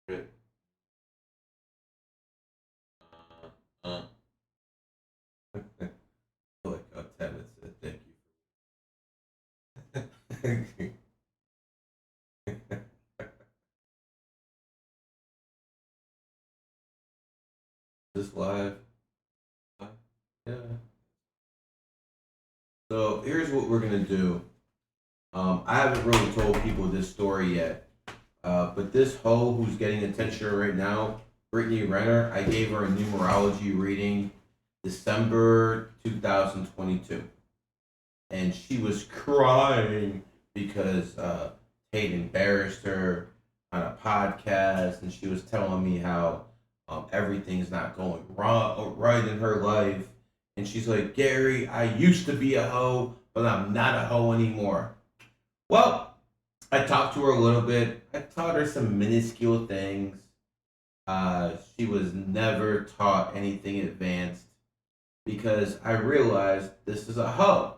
Brit. Uh, like 10 minutes. Thank you. This live. Yeah. So here's what we're gonna do. I haven't really told people this story yet, but this hoe who's getting attention right now, Brittany Renner, I gave her a numerology reading December 2022, and she was crying because Tate embarrassed her on a podcast, and she was telling me how everything's not going wrong right in her life, and she's like, Gary, I used to be a hoe, but I'm not a hoe anymore. Well, I talked to her a little bit. I taught her some minuscule things. She was never taught anything advanced because I realized this is a hoe.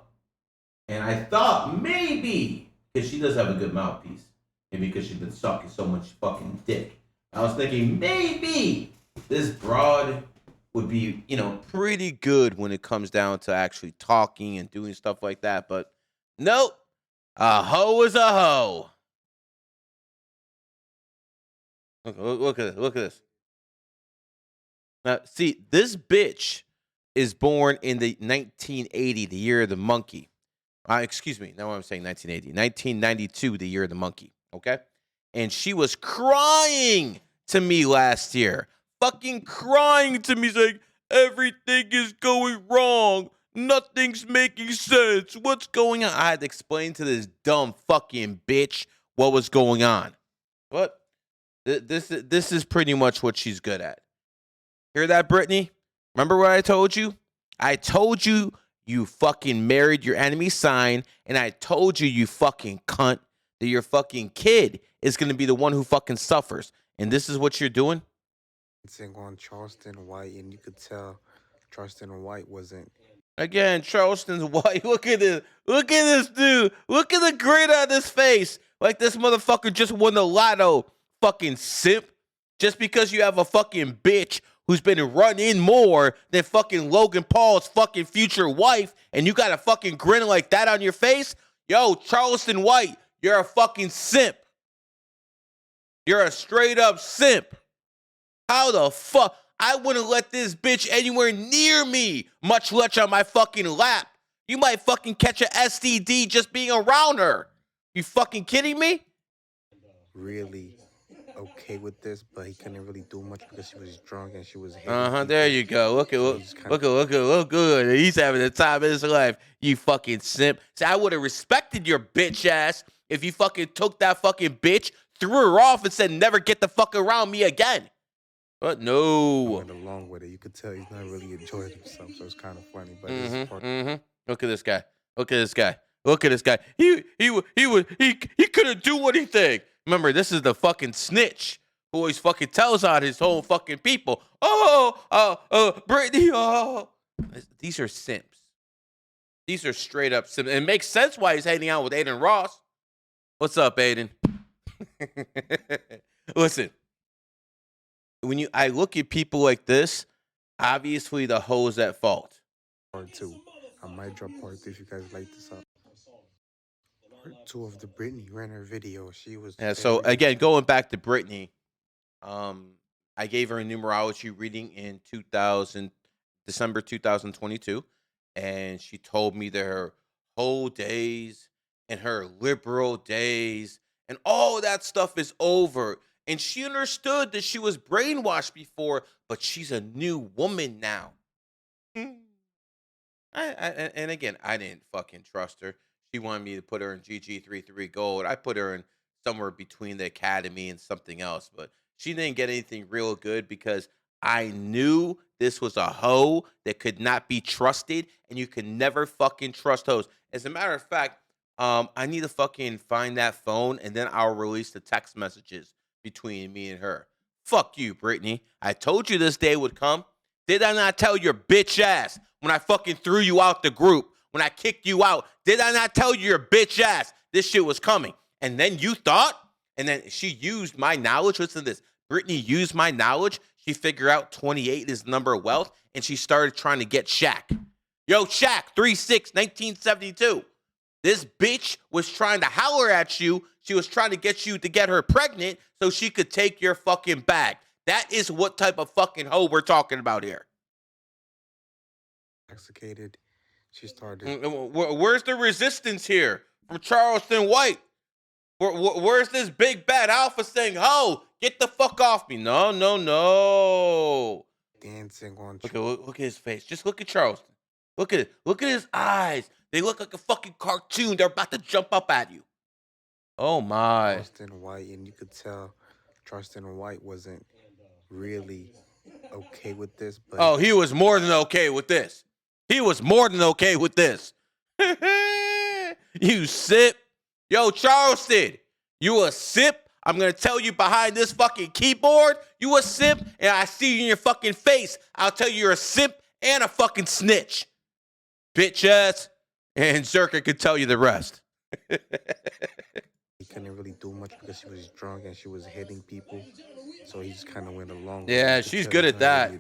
And I thought maybe, because she does have a good mouthpiece, maybe because she's been sucking so much fucking dick. I was thinking maybe this broad would be, pretty good when it comes down to actually talking and doing stuff like that. But nope, a hoe is a hoe. Look at this. Look at this. Now, see, this bitch is born in the 1980, the year of the monkey. Excuse me. Now I'm saying 1980. 1992, the year of the monkey. Okay? And she was crying to me last year. Fucking crying to me saying, everything is going wrong. Nothing's making sense. What's going on? I had to explain to this dumb fucking bitch what was going on. What? This is pretty much what she's good at. Hear that, Brittany? Remember what I told you? I told you you fucking married your enemy sign, and I told you fucking cunt that your fucking kid is going to be the one who fucking suffers. And this is what you're doing? On Charleston White, and you could tell Charleston White wasn't. Again, Charleston's White. Look at this. Look at this dude. Look at the grin on his face. Like this motherfucker just won the lotto. Fucking simp. Just because you have a fucking bitch who's been run in more than fucking Logan Paul's fucking future wife, and you got a fucking grin like that on your face? Yo, Charleston White, you're a fucking simp. You're a straight up simp. How the fuck? I wouldn't let this bitch anywhere near me, much less on my fucking lap. You might fucking catch an STD just being around her. You fucking kidding me? Really okay with this, but he couldn't really do much because she was drunk and she was hitting There you go. Look good. He's having the time of his life. You fucking simp. See, I would have respected your bitch ass if you fucking took that fucking bitch, threw her off, and said, never get the fuck around me again. But no. Went along with it. You could tell he's not really enjoying himself, so it's kind of funny. But this is part. Look at this guy. Look at this guy. Look at this guy. He couldn't do anything. Remember, this is the fucking snitch who always fucking tells on his whole fucking people. Brittany, These are simps. These are straight up simps. It makes sense why he's hanging out with Aiden Ross. What's up, Aiden? Listen, when I look at people like this, obviously the hoe's at fault. Part 2. I might drop part 3 if you guys like this up. Part 2 of the Brittany Renner video. She was. Yeah. So again, going back to Brittany, I gave her a numerology reading in December 2022, and she told me that her whole days and her liberal days and all that stuff is over. And she understood that she was brainwashed before, but she's a new woman now. And again, I didn't fucking trust her. She wanted me to put her in GG33 Gold. I put her in somewhere between the Academy and something else, but she didn't get anything real good because I knew this was a hoe that could not be trusted, and you can never fucking trust hoes. As a matter of fact, I need to fucking find that phone, and then I'll release the text messages between me and her. Fuck you, Brittany. I told you this day would come. Did I not tell your bitch ass when I fucking threw you out the group? When I kicked you out, did I not tell you your bitch ass this shit was coming? And then you thought, and then she used my knowledge. Listen to this. Brittany used my knowledge. She figured out 28 is the number of wealth, and she started trying to get Shaq. Yo, Shaq, 3'6", 1972. This bitch was trying to holler at you. She was trying to get you to get her pregnant so she could take your fucking bag. That is what type of fucking hoe we're talking about here. Intoxicated. She started. Where's the resistance here from Charleston White? Where's this big bad alpha saying, "Ho, get the fuck off me"? No, no, no. Dancing on. Look at his face. Just look at Charleston. Look at it. Look at his eyes. They look like a fucking cartoon. They're about to jump up at you. Oh my. Charleston White, and you could tell Charleston White wasn't really okay with this. But oh, he was more than okay with this. He was more than okay with this. You sip. Yo, Charleston, you a sip? I'm going to tell you behind this fucking keyboard, you a sip, and I see you in your fucking face. I'll tell you you're a sip and a fucking snitch. Bitch ass. And Zerka could tell you the rest. He couldn't really do much because she was drunk and she was hitting people. So he just kind of went along. Yeah, she's good at that.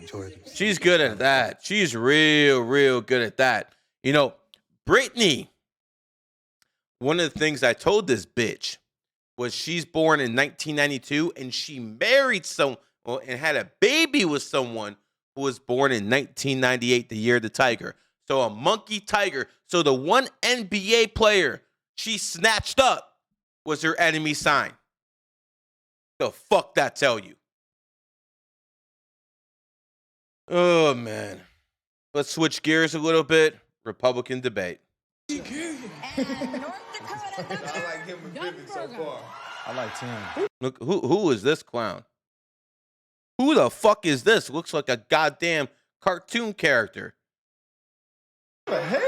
She's good at that. She's real good at that. You know, Brittany, one of the things I told this bitch was she's born in 1992 and she married someone and had a baby with someone who was born in 1998, the year of the tiger. So a monkey tiger. So the one NBA player she snatched up was her enemy sign. The fuck that tell you? Oh, man. Let's switch gears a little bit. Republican debate. And North Dakota. I like him and Vivian so far. I like Tim. Look, who is this clown? Who the fuck is this? Looks like a goddamn cartoon character. What the hell?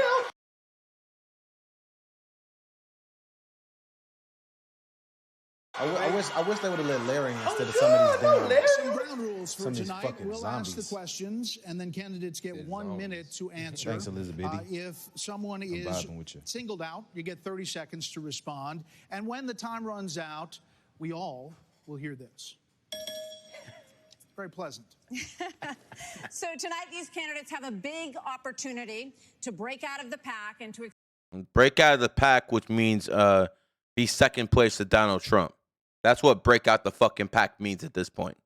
I wish they would have let Larry instead of some of these damn. Some ground rules for Some of these tonight. fucking We'll ask the zombies. questions, and then candidates get 1 minute to answer. Thanks, Elizabeth. If someone is vibing with you. singled out, you get 30 seconds to respond. And when the time runs out, we all will hear this. Very pleasant. So tonight, these candidates have a big opportunity to break out of the pack and to Break out of the pack, which means be second place to Donald Trump. That's what break out the fucking pack means at this point.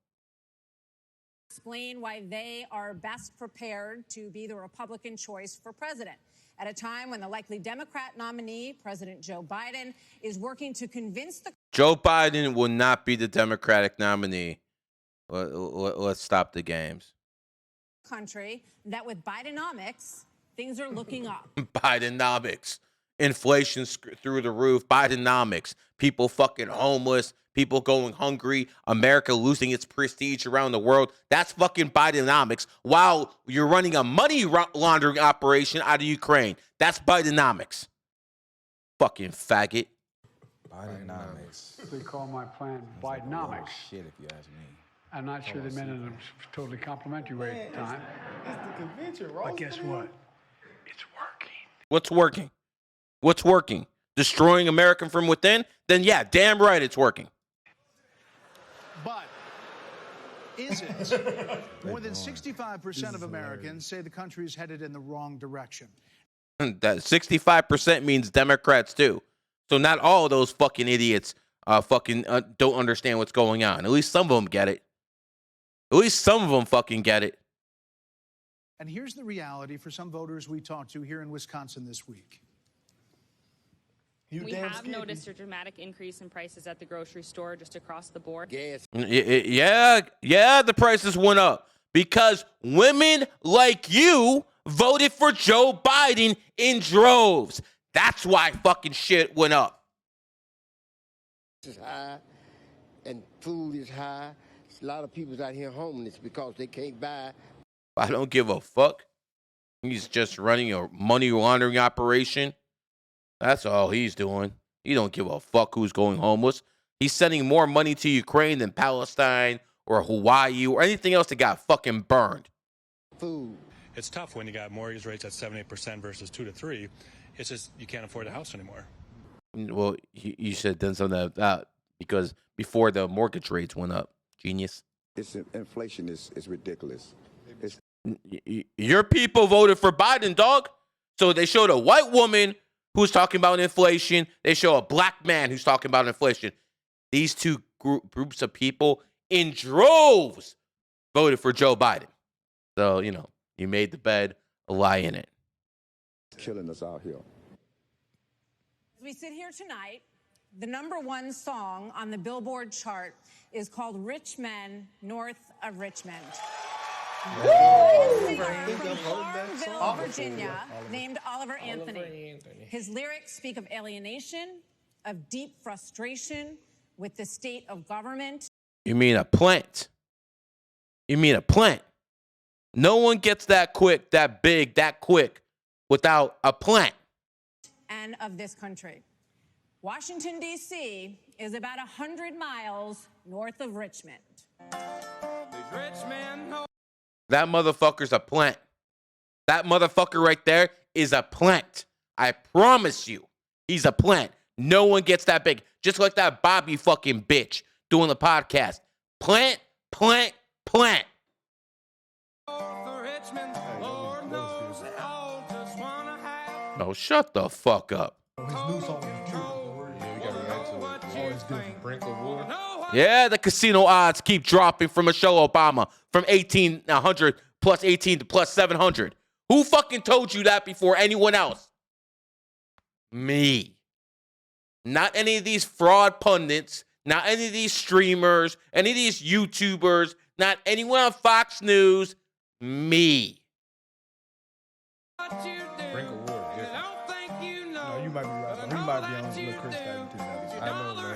explain why they are best prepared to be the Republican choice for president. At a time when the likely Democrat nominee, President Joe Biden, is working to convince the Joe Biden will not be the Democratic nominee. Let's stop the games. country that with Bidenomics, things are looking up. Bidenomics. Inflation through the roof. Bidenomics. People fucking homeless. People going hungry. America losing its prestige around the world. That's fucking Bidenomics. While you're running a money laundering operation out of Ukraine. That's Bidenomics. Fucking faggot. Bidenomics. They call my plan Like Bidenomics. shit, if you ask me. I'm not sure they meant it in a totally complimentary way at the time. It's the convention, Ross. But guess what? It's working. What's working? What's working? Destroying America from within? Then yeah, damn right it's working. But is it? More than 65% of Americans say the country is headed in the wrong direction. That 65% means Democrats too. So not all of those fucking idiots don't understand what's going on. At least some of them get it. At least some of them fucking get it. And here's the reality for some voters we talked to here in Wisconsin this week. You We damn have skippy. noticed a dramatic increase in prices at the grocery store just across the board. Yeah, the prices went up because women like you voted for Joe Biden in droves. That's why fucking shit went up. Is high and food is high. A lot of people's out here homeless because they can't buy. I don't give a fuck. He's just running a money laundering operation. That's all he's doing. He don't give a fuck who's going homeless. He's sending more money to Ukraine than Palestine or Hawaii or anything else that got fucking burned. Food. It's tough when you got mortgage rates at 7-8% versus 2 to 3. It's just you can't afford a house anymore. Well, you should have done something about that because before the mortgage rates went up. Genius. This inflation is ridiculous. Your people voted for Biden, dog. So they showed a white woman who's talking about inflation. They show a black man who's talking about inflation. These two groups of people in droves voted for Joe Biden. So, you know, you made the bed, lie in it. It's killing us out here. As we sit here tonight, the #1 song on the Billboard chart is called Rich Men North of Richmond. A singer from Farmville, Virginia, named Oliver Anthony. His lyrics speak of alienation, of deep frustration with the state of government. You mean a plant? You mean a plant? No one gets that quick, that big, that quick without a plant. And of this country. Washington, D.C. is about 100 miles north of Richmond. That motherfucker's a plant. That motherfucker right there is a plant. I promise you, he's a plant. No one gets that big. Just like that Bobby fucking bitch doing the podcast. Plant, plant, plant. No, shut the fuck up. His new song is true. Yeah, we got to react to it. Always do from brink of war. Yeah, the casino odds keep dropping from Michelle Obama from 1,800 plus 18 to plus 700. Who fucking told you that before anyone else? Me. Not any of these fraud pundits, not any of these streamers, any of these YouTubers, not anyone on Fox News. Me. Brink of war. Yeah. No, you might be right. He might be on Lil Chris Stadium too. I know, man.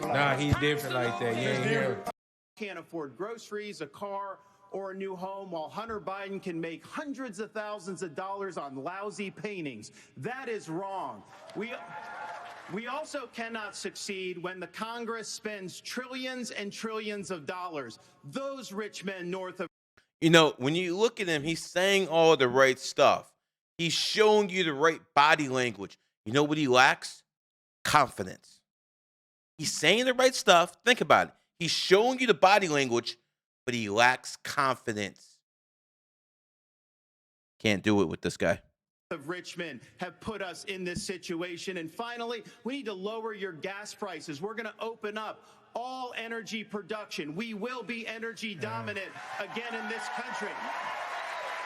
Nah, He's different like that. You ain't here. Can't afford groceries, a car, or a new home, while Hunter Biden can make hundreds of thousands of dollars on lousy paintings. That is wrong. We also cannot succeed when the Congress spends trillions and trillions of dollars. Those rich men north of... You know, when you look at him, he's saying all the right stuff. He's showing you the right body language. You know what he lacks? Confidence. He's saying the right stuff. Think about it. He's showing you the body language, but he lacks confidence. Can't do it with this guy. Of Richmond have put us in this situation. And finally, we need to lower your gas prices. We're going to open up all energy production. We will be energy dominant again in this country.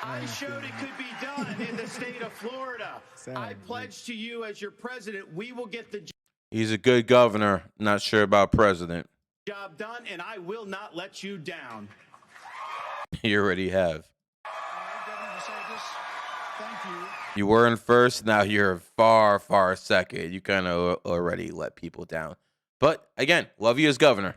I showed it could be done in the state of Florida. I pledge to you as your president, we will get the He's a good governor. Not sure about president. job done, and I will not let you down. You already have. Governor DeSantis, thank you. You were in first. Now you're far, far second. You kind of already let people down. But again, love you as governor.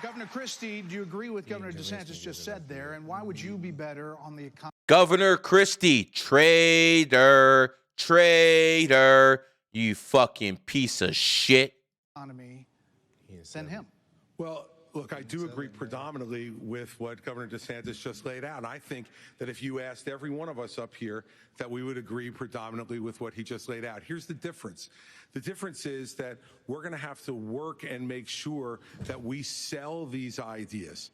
Governor Christie, do you agree with Governor DeSantis just said there? And why would you be better on the economy? Governor Christie, traitor, traitor, you fucking piece of shit. Than him? Well, look, I do agree predominantly with what Governor DeSantis just laid out. And I think that if you asked every one of us up here, that we would agree predominantly with what he just laid out. Here's the difference. The difference is that we're going to have to work and make sure that we sell these ideas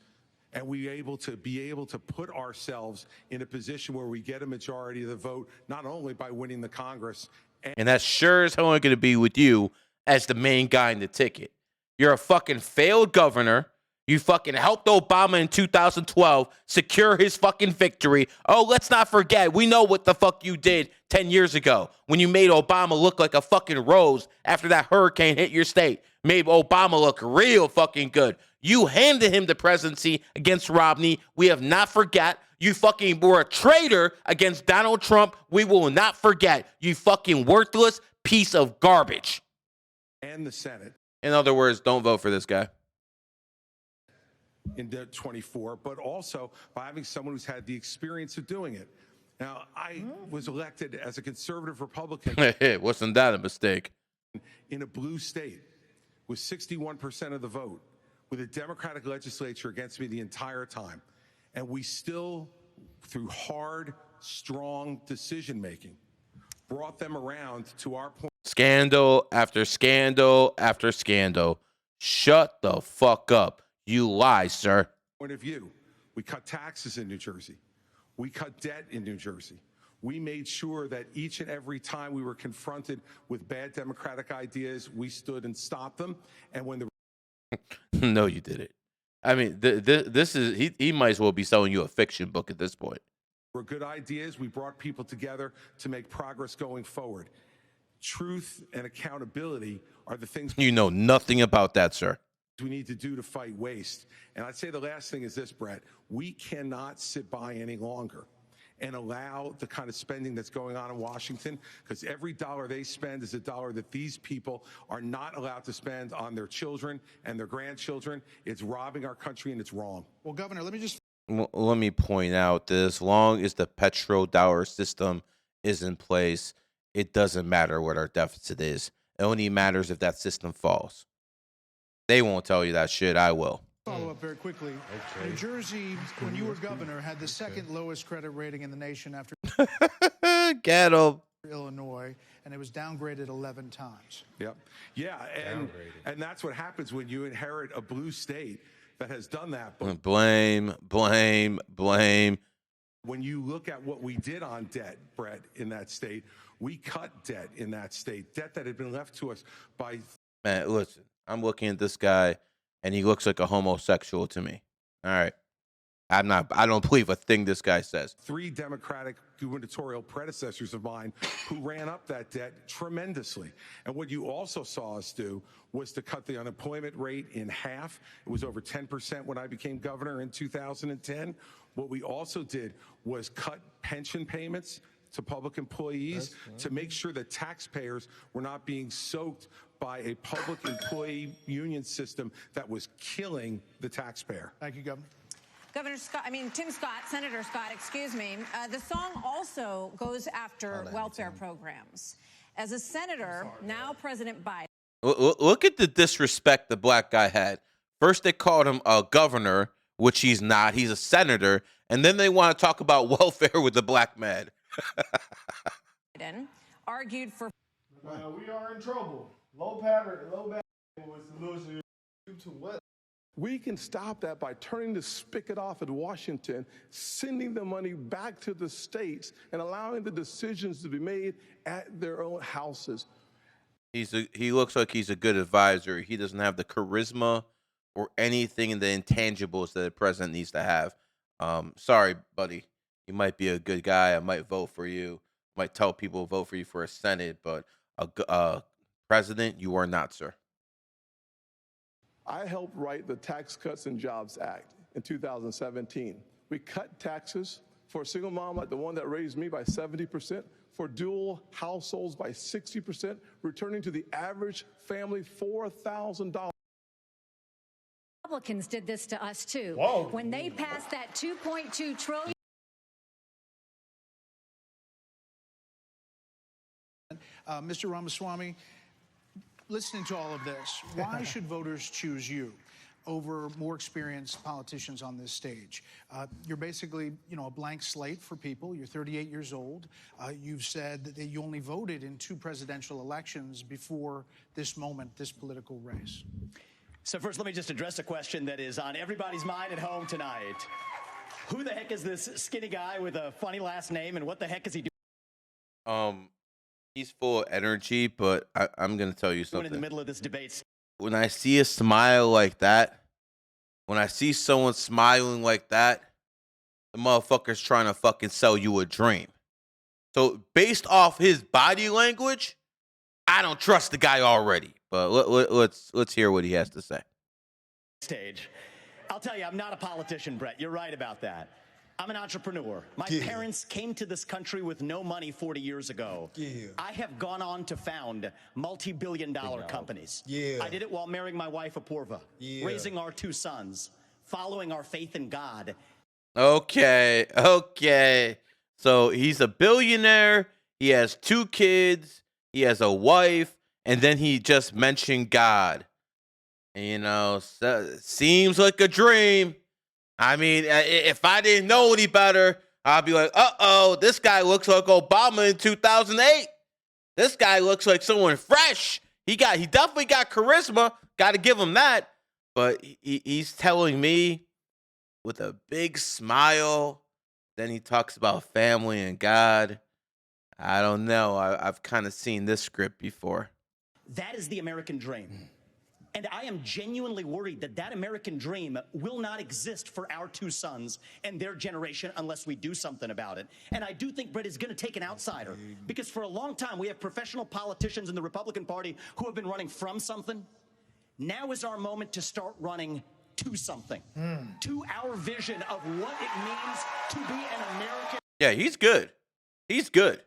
and be able to put ourselves in a position where we get a majority of the vote, not only by winning the Congress. And that's sure as hell going to be with you as the main guy in the ticket. You're a fucking failed governor. You fucking helped Obama in 2012 secure his fucking victory. Oh, let's not forget, we know what the fuck you did 10 years ago when you made Obama look like a fucking rose after that hurricane hit your state. Made Obama look real fucking good. You handed him the presidency against Romney. We have not forgot. You fucking were a traitor against Donald Trump. We will not forget. You fucking worthless piece of garbage. And the Senate. In other words, don't vote for this guy. In 24, but also by having someone who's had the experience of doing it. Now, I was elected as a conservative Republican. Wasn't that a mistake? In a blue state with 61% of the vote, with a Democratic legislature against me the entire time. And we still, through hard, strong decision making, brought them around to our point. Scandal after scandal after scandal. Shut the fuck up. You lie, sir. Point of view. We cut taxes in New Jersey. We cut debt in New Jersey. We made sure that each and every time we were confronted with bad democratic ideas, we stood and stopped them. And when the No, you didn't. I mean, this is he might as well be selling you a fiction book at this point. were good ideas, we brought people together to make progress going forward. Truth and accountability are the things You know nothing about that, sir. we need to do to fight waste. And I'd say the last thing is this, Brett. We cannot sit by any longer and allow the kind of spending that's going on in Washington, because every dollar they spend is a dollar that these people are not allowed to spend on their children and their grandchildren. It's robbing our country, and it's wrong. Well, Governor, let me just... Well, let me point out that as long as the petrodollar system is in place, it doesn't matter what our deficit is. It only matters if that system falls. They won't tell you that shit. I will. Follow up very quickly. New Jersey, when you were governor, had the second lowest credit rating in the nation after Get 'em. Illinois, and it was downgraded 11 times. Yep. Yeah, and that's what happens when you inherit a blue state that has done that. But Blame. when you look at what we did on debt, Brett, in that state, we cut debt in that state, debt that had been left to us by... Man, listen, I'm looking at this guy, and he looks like a homosexual to me. All right. I don't believe a thing this guy says. 3 Democratic gubernatorial predecessors of mine who ran up that debt tremendously. And what you also saw us do was to cut the unemployment rate in half. It was over 10% when I became governor in 2010. What we also did was cut pension payments to public employees to make sure that taxpayers were not being soaked by a public employee union system that was killing the taxpayer. Thank you, Governor. Tim Scott, Senator Scott, excuse me. The song also goes after welfare programs. As a senator, now President Biden. Look at the disrespect the black guy had. First, they called him a governor, which he's not. He's a senator. And then they want to talk about welfare with the black man. Biden argued for. We are in trouble. Low battery was the solution to what? We can stop that by turning the spigot off at Washington, sending the money back to the states, and allowing the decisions to be made at their own houses. He looks like he's a good advisor. He doesn't have the charisma or anything in the intangibles that a president needs to have. Sorry, buddy. You might be a good guy. I might vote for you. Might tell people to vote for you for a Senate, but a president, you are not, sir. I helped write the Tax Cuts and Jobs Act in 2017. We cut taxes for a single mom like the one that raised me by 70%, for dual households by 60%, returning to the average family $4,000. Republicans did this to us, too. Whoa. When they passed that $2.2 trillion. Mr. Ramaswamy, listening to all of this, why should voters choose you over more experienced politicians on this stage? You're basically, a blank slate for people. You're 38 years old. You've said that you only voted in 2 presidential elections before this moment, this political race. So first, let me just address a question that is on everybody's mind at home tonight. Who the heck is this skinny guy with a funny last name, and what the heck is he doing? He's full of energy, but I'm going to tell you something. In the middle of this debate. When I see a smile like that, when I see someone smiling like that, the motherfucker's trying to fucking sell you a dream. So based off his body language, I don't trust the guy already. But let's hear what he has to say. Stage. I'll tell you, I'm not a politician, Brett. You're right about that. I'm an entrepreneur. My parents came to this country with no money 40 years ago. I have gone on to found multi-billion-dollar companies. I did it while marrying my wife, Apurva, raising our 2 sons, following our faith in God. Okay. So he's a billionaire. He has 2 kids. He has a wife. And then he just mentioned God. Seems like a dream. I mean, if I didn't know any better, I'd be like, this guy looks like Obama in 2008. This guy looks like someone fresh. He definitely got charisma. Got to give him that. But he's telling me with a big smile. Then he talks about family and God. I don't know. I've kind of seen this script before. That is the American dream. And I am genuinely worried that that American dream will not exist for our two sons and their generation unless we do something about it. And I do think Brett is going to take an outsider, because for a long time we have professional politicians in the Republican Party who have been running from something. Now is our moment to start running to something, to our vision of what it means to be an American. Yeah, he's good. He's good.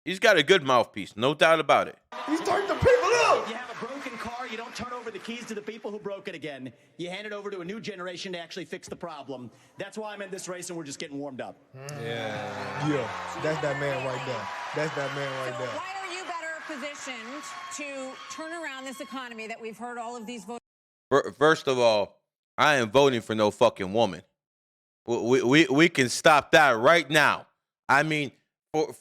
He's got a good mouthpiece, no doubt about it. He's turning the people up. You have a broken car, you don't turn over the keys to the people who broke it again. You hand it over to a new generation to actually fix the problem. That's why I'm in this race, and we're just getting warmed up. Yeah, that's that man right there. That's that man right there. Why are you better positioned to turn around this economy that we've heard all of these voters? First of all, I am voting for no fucking woman. We can stop that right now. I mean,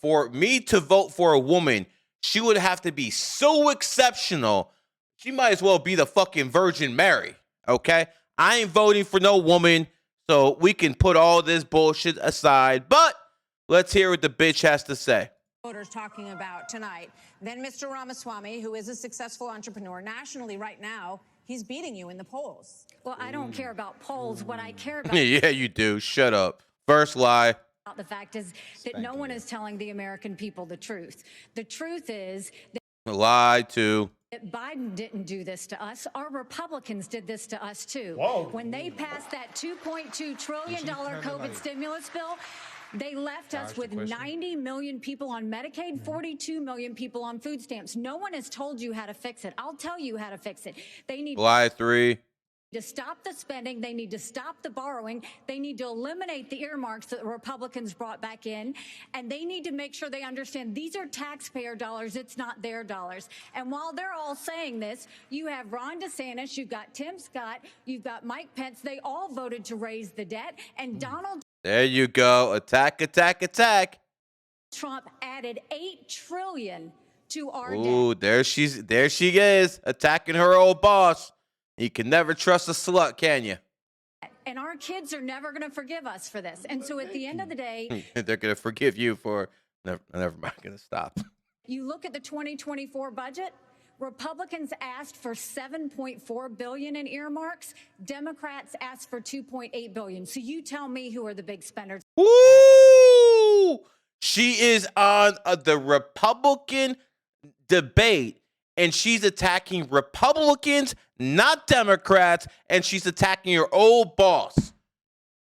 for me to vote for a woman, she would have to be so exceptional. She might as well be the fucking Virgin Mary, okay? I ain't voting for no woman, so we can put all this bullshit aside. But let's hear what the bitch has to say. Voters talking about tonight. Then Mr. Ramaswamy, who is a successful entrepreneur nationally right now, he's beating you in the polls. Well, I don't care about polls. What I care about Yeah, you do. Shut up. First lie. the fact is that no one is telling the American people the truth. The truth is Lie too. that Biden didn't do this to us. Our Republicans did this to us, too. Whoa. When they passed that $2.2 trillion COVID stimulus bill, they left us with 90 million people on Medicaid, 42 million people on food stamps. No one has told you how to fix it. I'll tell you how to fix it. They need Lie 3. to stop the spending. They need to stop the borrowing. They need to eliminate the earmarks that the Republicans brought back in. And they need to make sure they understand these are taxpayer dollars. It's not their dollars. And while they're all saying this, you have Ron DeSantis, you've got Tim Scott, you've got Mike Pence. They all voted to raise the debt. And Donald There you go. Attack, attack, attack. Trump added $8 trillion to our Ooh, debt. there she is, attacking her old boss. You can never trust a slut, can you? And our kids are never going to forgive us for this. And so at the end of the day, They're gonna forgive you for never mind. Gonna stop. you look at the 2024 budget, Republicans asked for $7.4 billion in earmarks. Democrats asked for $2.8 billion. So you tell me who are the big spenders. Woo! She is on the Republican debate, and she's attacking Republicans, not Democrats, and she's attacking her old boss.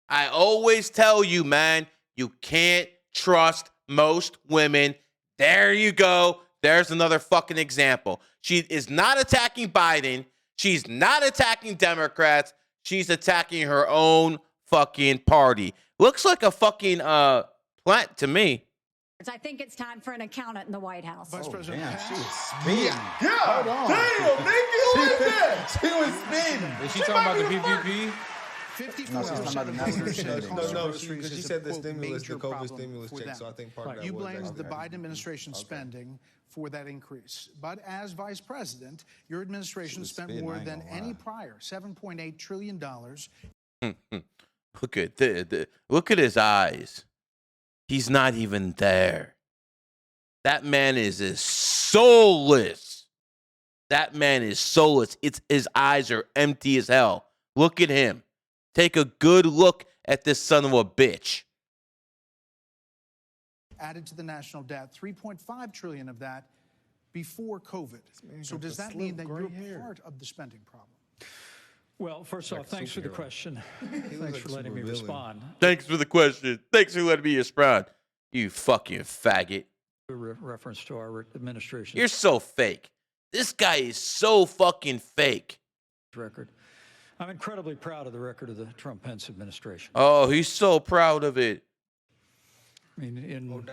I always tell you, man, you can't trust most women. There you go. There's another fucking example. She is not attacking Biden. She's not attacking Democrats. She's attacking her own fucking party. Looks like a fucking plant to me. I think it's time for an accountant in the White House. Vice President She was Pence. speeding. Yeah, damn, Nikki, who is that? She was speeding. Is she talking about the PPP? 54% No, she's talking about the of voters said national cost of No, groceries because she is a, said the quote, stimulus, the major COVID problem stimulus for check, them. so I think part of that You was blamed that. the Biden administration's spending for that increase. But as vice president, your administration spent spitting, more I ain't than gonna any lie. prior, $7.8 trillion. Look at look at his eyes. He's not even there. That man is as soulless. That man is soulless. His eyes are empty as hell. Look at him. Take a good look at this son of a bitch. Added to the national debt, $3.5 trillion of that before COVID. So does that mean that you're part of the spending problem? Well, first off, thanks for the question. Thanks for letting me respond. Thanks for the question. Thanks for letting me respond. You fucking faggot. Reference to our administration You're so fake. This guy is so fucking fake. record. I'm incredibly proud of the record of the Trump-Pence administration. Oh, he's so proud of it. I mean, in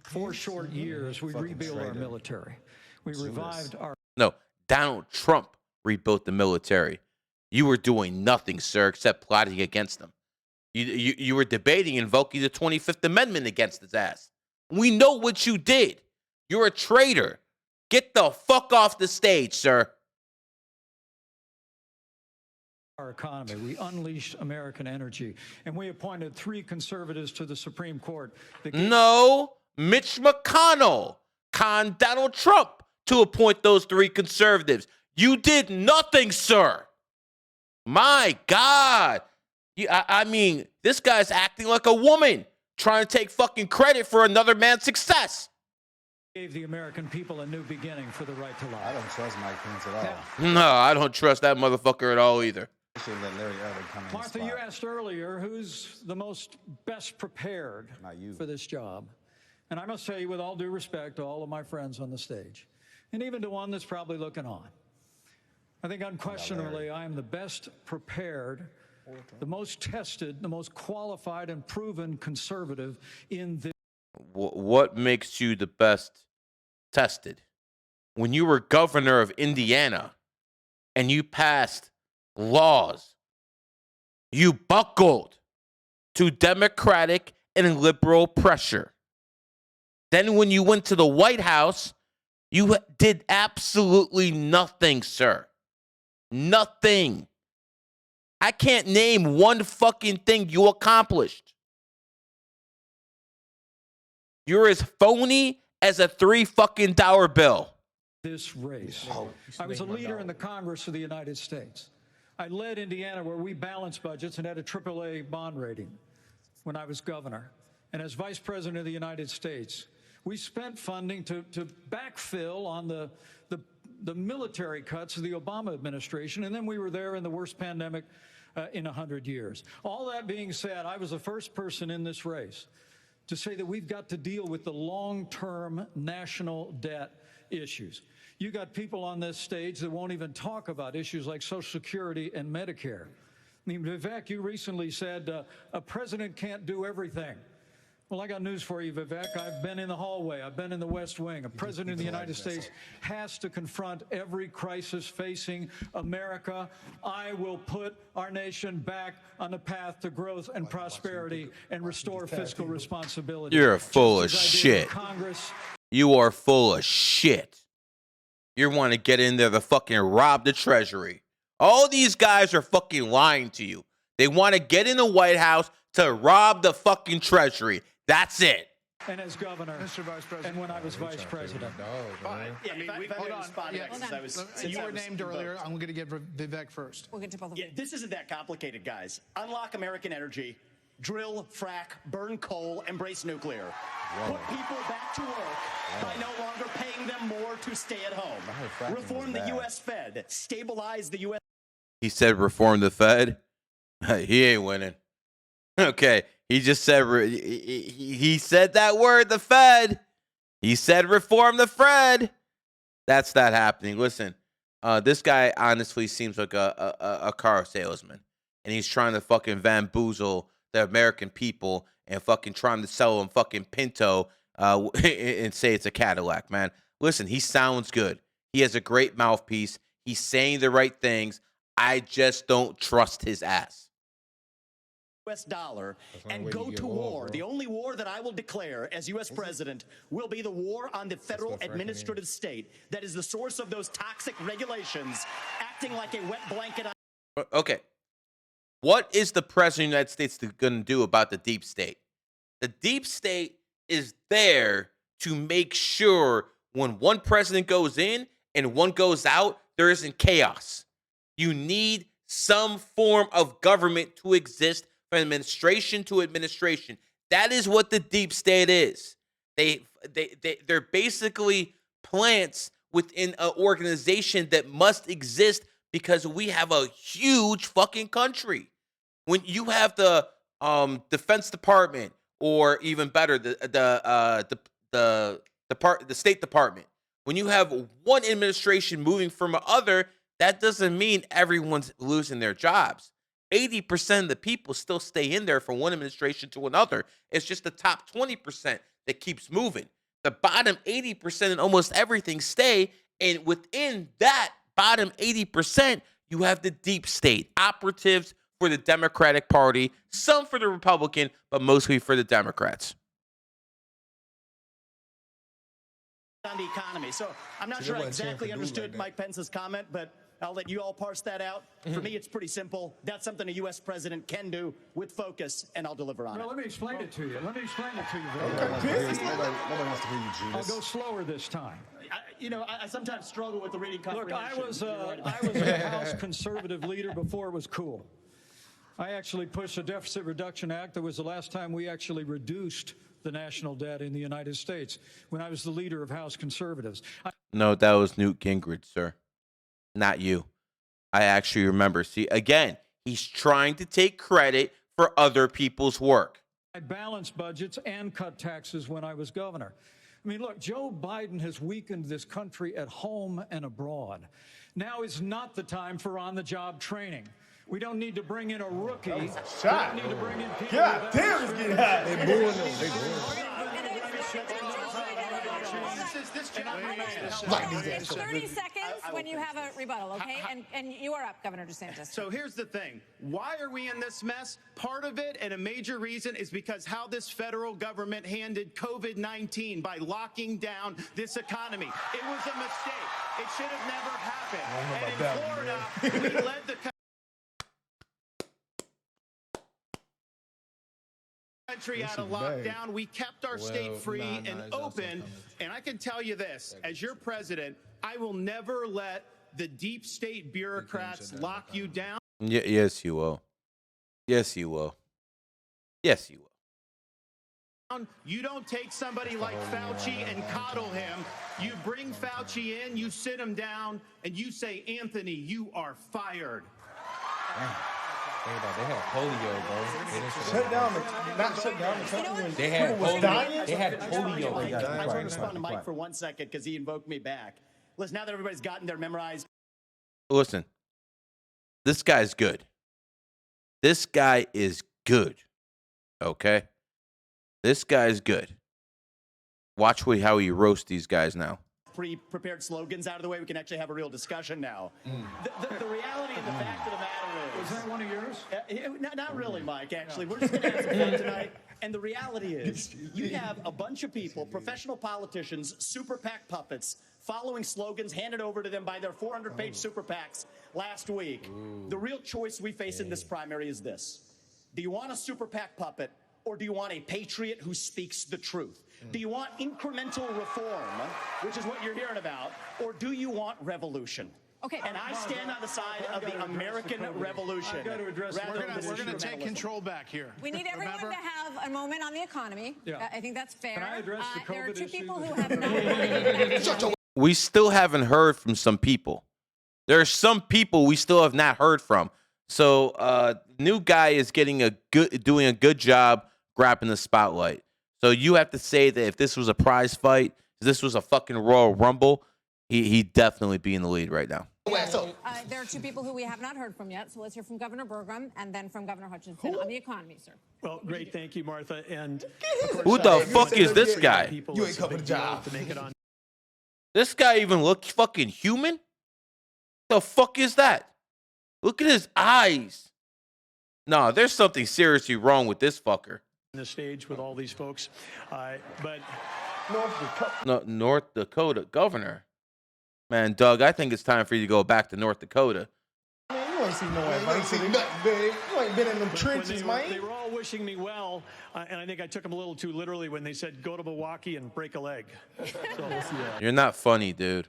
4 short years, we rebuilt our military. We revived our... No, Donald Trump rebuilt the military. You were doing nothing, sir, except plotting against him. You were debating invoking the 25th Amendment against his ass. We know what you did. You're a traitor. Get the fuck off the stage, sir. Our economy. We unleashed American energy, and we appointed 3 conservatives to the Supreme Court. No, Mitch McConnell conned Donald Trump to appoint those 3 conservatives. You did nothing, sir. My God. I mean, this guy's acting like a woman, trying to take fucking credit for another man's success. Gave the American people a new beginning for the right to life. I don't trust Mike Pence at all. No, I don't trust that motherfucker at all either. I should let Larry Elder come in. Martha, you asked earlier who's the most best prepared for this job. And I must tell you, with all due respect to all of my friends on the stage, and even to one that's probably looking on, I think unquestionably I am the best prepared, the most tested, the most qualified and proven conservative in this. What makes you the best tested? When you were governor of Indiana and you passed laws, you buckled to Democratic and liberal pressure. Then when you went to the White House, you did absolutely nothing, sir. Nothing. I can't name one fucking thing you accomplished. You're as phony as a $3 fucking bill. This race. I was a leader in the Congress of the United States. I led Indiana where we balanced budgets and had a AAA bond rating when I was governor. And as vice president of the United States, we spent funding to backfill on the military cuts of the Obama administration, and then we were there in the worst pandemic in 100 years. All that being said, I was the first person in this race to say that we've got to deal with the long-term national debt issues. You got people on this stage that won't even talk about issues like Social Security and Medicare. I mean, Vivek, you recently said a president can't do everything. Well, I got news for you, Vivek. I've been in the hallway. I've been in the West Wing. A president of the United States has to confront every crisis facing America. I will put our nation back on the path to growth and prosperity and restore fiscal responsibility. You're full of shit. You are full of shit. You want to get in there to fucking rob the Treasury. All these guys are fucking lying to you. They want to get in the White House to rob the fucking Treasury. That's it. And as governor, Mr. Vice President, and when I was vice president. You were named earlier. I'm going to give Vivek first. We'll get to both of them. This isn't that complicated, guys. Unlock American energy, drill, frack, burn coal, embrace nuclear. Put people back to work by no longer paying them more to stay at home. Reform the U.S. Fed. Stabilize the U.S. He said reform the Fed. He ain't winning. Okay. He just said, he said that word, the Fed. He said reform the Fed. That's not happening. Listen, this guy honestly seems like a car salesman. And he's trying to fucking bamboozle the American people and fucking trying to sell them fucking Pinto and say it's a Cadillac, man. Listen, he sounds good. He has a great mouthpiece. He's saying the right things. I just don't trust his ass. U.S. dollar and go to war. The only war that I will declare as U.S. president will be the war on the federal administrative state that is the source of those toxic regulations acting like a wet blanket on. Okay. What is the president of the United States going to do about the deep state? The deep state is there to make sure when one president goes in and one goes out, there isn't chaos. You need some form of government to exist from administration to administration. That is what the deep state is. They're basically plants within an organization that must exist because we have a huge fucking country. When you have the Defense Department, or even better, the State Department, when you have one administration moving from another, that doesn't mean everyone's losing their jobs. 80% of the people still stay in there from one administration to another. It's just the top 20% that keeps moving. The bottom 80% in almost everything stay, and within that bottom 80%, you have the deep state, operatives for the Democratic Party, some for the Republican, but mostly for the Democrats. on the economy. So I'm not See, sure they I wasn't cheering exactly for dude understood like that. Mike Pence's comment, but I'll let you all parse that out. For me, it's pretty simple. That's something a U.S. president can do with focus, and I'll deliver on Well, it. let me explain it to you. Let me explain it to you. Nobody wants to hear you, I'll Genius. go slower this time. I sometimes struggle with the reading Look, comprehension. I was a House conservative leader before it was cool. I actually pushed a deficit reduction act. That was the last time we actually reduced the national debt in the United States when I was the leader of House conservatives. No, that was Newt Gingrich, sir. Not you. I actually remember. See, again, he's trying to take credit for other people's work. I balanced budgets and cut taxes when I was governor. I mean, look, Joe Biden has weakened this country at home and abroad. Now is not the time for on-the-job training. We don't need to bring in a rookie. We don't need to bring in people. God damn, it's getting hot. They booing them. It's 30 seconds when you have a rebuttal, okay? And you are up, Governor DeSantis. So here's the thing. Why are we in this mess? Part of it, and a major reason, is because how this federal government handled COVID-19 by locking down this economy. It was a mistake. It should have never happened. And in Florida, we led the country out of lockdown. We kept our state free and open. And I can tell you this, as your president, I will never let the deep state bureaucrats lock you down. Yes, you will. Yes, you will. Yes, you will. You don't take somebody like Fauci and coddle him. You bring Fauci in, you sit him down, and you say, Anthony, you are fired. They had polio, bro. Shut down not shut down the country when They had people was polio. dying. They had polio. I just want to respond to Mike for 1 second because he invoked me back. Listen, now that everybody's gotten their memorized. Listen, this guy's good. This guy is good. Okay? This guy's good. Watch how he roasts these guys now. Pre-prepared slogans out of the way, we can actually have a real discussion now. The reality and the fact of the matter is... Was that one of yours? Not really, Mike, actually. We're just going to have some fun tonight. And the reality is, you have a bunch of people, professional politicians, super PAC puppets, following slogans handed over to them by their 400-page super PACs last week. The real choice we face in this primary is this. Do you want a super PAC puppet, or do you want a patriot who speaks the truth? Do you want incremental reform, which is what you're hearing about, or do you want revolution? Okay. And I stand on the side of the American revolution. We're going to take control back here. We need everyone to have a moment on the economy. Yeah. I think that's fair. Can I address the There are COVID two issue? people who have not. We still haven't heard from some people. There are some people we still have not heard from. So, new guy is doing a good job grabbing the spotlight. So you have to say that if this was a prize fight, if this was a fucking Royal Rumble, he'd definitely be in the lead right now. There are two people who we have not heard from yet. So let's hear from Governor Burgum and then from Governor Hutchinson on the economy, sir. Well, great. Thank you, Martha. And Who the fuck is this guy? You ain't covered the job. To make it on. This guy even look fucking human? The fuck is that? Look at his eyes. No, there's something seriously wrong with this fucker. The stage with all these folks, but North Dakota governor. Man, Doug, I think it's time for you to go back to North Dakota. Man, you ain't seen no advice. You ain't nothing big. You ain't been in them trenches, man. They were all wishing me well, and I think I took them a little too literally when they said go to Milwaukee and break a leg. So, yeah. You're not funny, dude.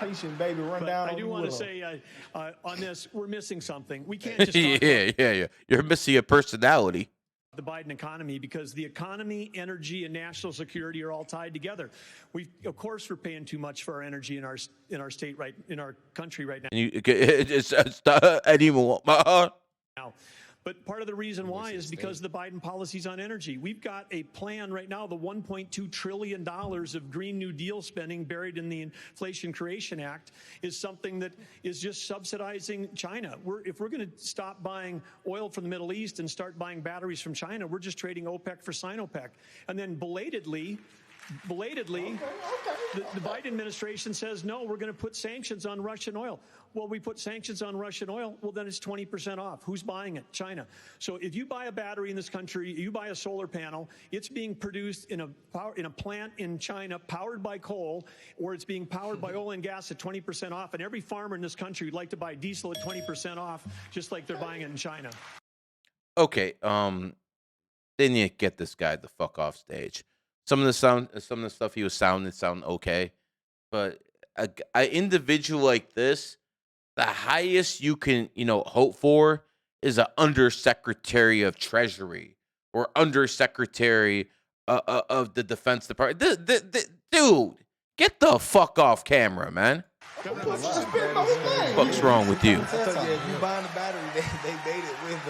Patient baby, run But down. I do want to say on this, we're missing something. We can't just talk yeah. You're missing a personality. the Biden economy because the economy, energy, and national security are all tied together. Of course, we're paying too much for our energy in our state in our country right now. But part of the reason why is because of the Biden policies on energy. We've got a plan right now, the $1.2 trillion of Green New Deal spending buried in the Inflation Creation Act is something that is just subsidizing China. If we're going to stop buying oil from the Middle East and start buying batteries from China, we're just trading OPEC for Sinopec. And then belatedly, the Biden administration says, no, we're going to put sanctions on Russian oil. Well, we put sanctions on Russian oil. Well, then it's 20% off. Who's buying it? China. So if you buy a battery in this country, you buy a solar panel, it's being produced in a plant in China powered by coal, or it's being powered by oil and gas at 20% off. And every farmer in this country would like to buy diesel at 20% off, just like they're buying it in China. Okay, they need to get this guy the fuck off stage. Some of the stuff he was sounding okay, but an individual like this, the highest you can hope for is an undersecretary of Treasury or undersecretary of the Defense Department. Dude, get the fuck off camera, man. What's wrong with you? If you buying the battery, they made it with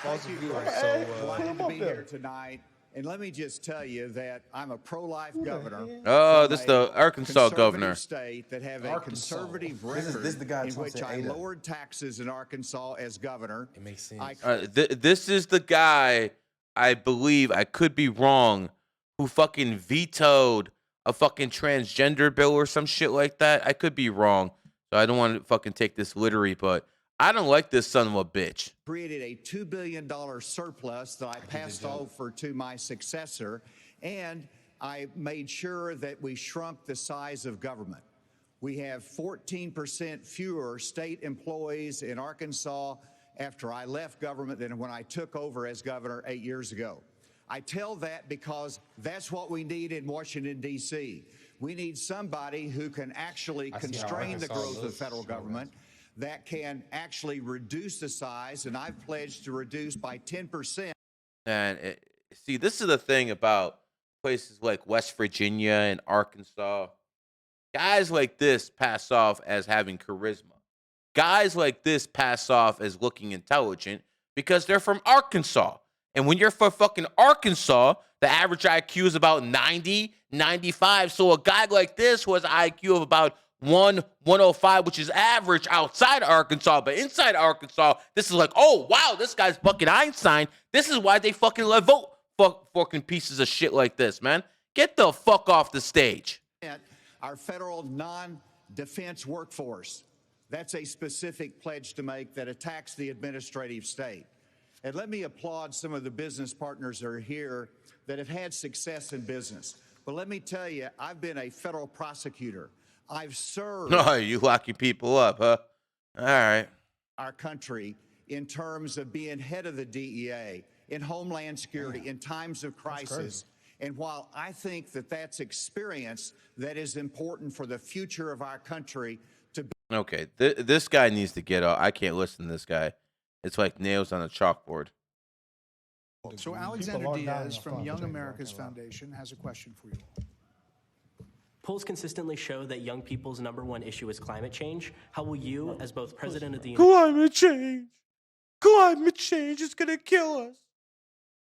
fossil fuels. So glad to be here tonight. And let me just tell you that I'm a pro-life governor. Oh, this is the Arkansas governor. State that have a conservative record this is the guy in which I lowered taxes in Arkansas as governor. It makes sense. This is the guy, I believe, I could be wrong, who fucking vetoed a fucking transgender bill or some shit like that. I could be wrong, so I don't want to fucking take this literally, but I don't like this son of a bitch. Created a $2 billion surplus that I passed over to my successor, and I made sure that we shrunk the size of government. We have 14% fewer state employees in Arkansas after I left government than when I took over as governor 8 years ago. I tell that because that's what we need in Washington, D.C. We need somebody who can actually constrain the growth of the federal government, that can actually reduce the size, and I've pledged to reduce by 10%. And see, this is the thing about places like West Virginia and Arkansas. Guys like this pass off as having charisma. Guys like this pass off as looking intelligent because they're from Arkansas. And when you're from fucking Arkansas, the average IQ is about 90, 95. So a guy like this who has an IQ of about 105, which is average outside Arkansas, but inside Arkansas, this is like, oh, wow, this guy's fucking Einstein. This is why they fucking let vote fucking pieces of shit like this, man. Get the fuck off the stage. Our federal non-defense workforce. That's a specific pledge to make that attacks the administrative state. And let me applaud some of the business partners that are here that have had success in business. But let me tell you, I've been a federal prosecutor. I've served. No, you locking people up, huh? All right. Our country in terms of being head of the DEA, in Homeland Security, in times of crisis. And while I think that that's experience that is important for the future of our country to be. Okay, this guy needs to get out. I can't listen to this guy. It's like nails on a chalkboard. So Alexander Diaz from Young America's Foundation has a question for you. Polls consistently show that young people's #1 issue is climate change. How will you, as both president of the Climate change is gonna kill us.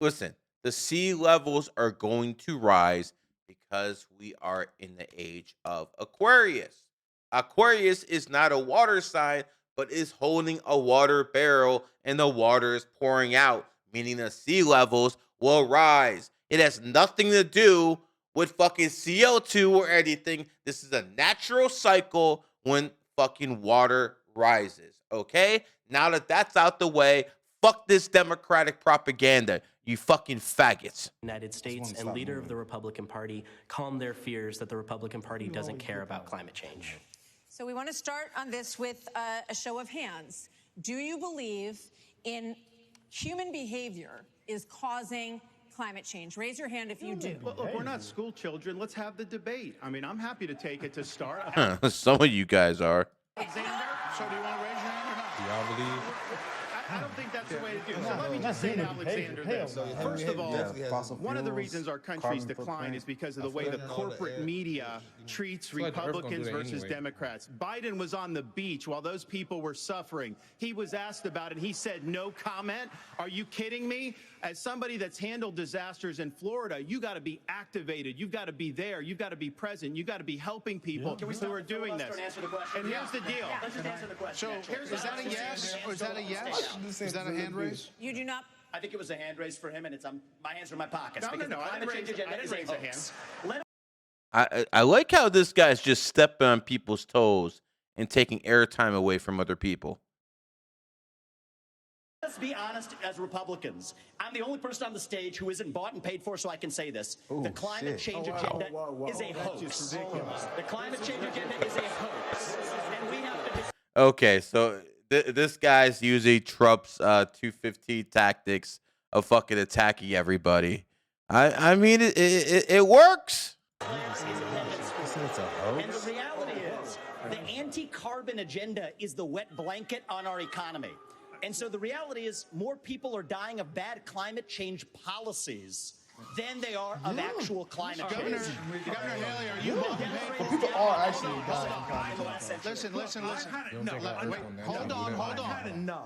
Listen, the sea levels are going to rise because we are in the age of Aquarius. Aquarius is not a water sign, but is holding a water barrel and the water is pouring out, meaning the sea levels will rise. It has nothing to do with fucking CO2 or anything. This is a natural cycle when fucking water rises, okay? Now that that's out the way, fuck this Democratic propaganda, you fucking faggots. United States and leader of the Republican Party calm their fears that the Republican Party doesn't care about climate change. So we want to start on this with a show of hands. Do you believe in human behavior is causing climate change? Raise your hand if you do. Look, we're not school children. Let's have the debate. I mean, I'm happy to take it to start. Some of you guys are. Alexander, so do you want to raise your hand or not? Do y'all believe? I don't think that's the way to do it. So let me just say to Alexander this. First of all, one of the reasons our country's decline is because of the way the corporate media treats Republicans versus Democrats. Biden was on the beach while those people were suffering. He was asked about it. He said, no comment. Are you kidding me? As somebody that's handled disasters in Florida, you got to be activated. You've got to be there. You've got to be present. You've got to be helping people who are doing this. And here's the deal. Let's just answer the question. So is that a yes? Or is that a yes? Is that a hand raise? You do not. I think it was a hand raise for him, and it's my hands are in my pockets. No, I didn't raise a hand. I like how this guy's just stepping on people's toes and taking airtime away from other people. Let's be honest as Republicans. I'm the only person on the stage who isn't bought and paid for, so I can say this. The climate change agenda is a hoax. The climate change agenda is a hoax. And we have to... Okay, so this guy's using Trump's 215 tactics of fucking attacking everybody. I mean, it works. And the reality is, the anti-carbon agenda is the wet blanket on our economy. And so the reality is more people are dying of bad climate change policies than they are of actual climate change. Governor Haley, are you But people are actually dying. Listen. Hold on.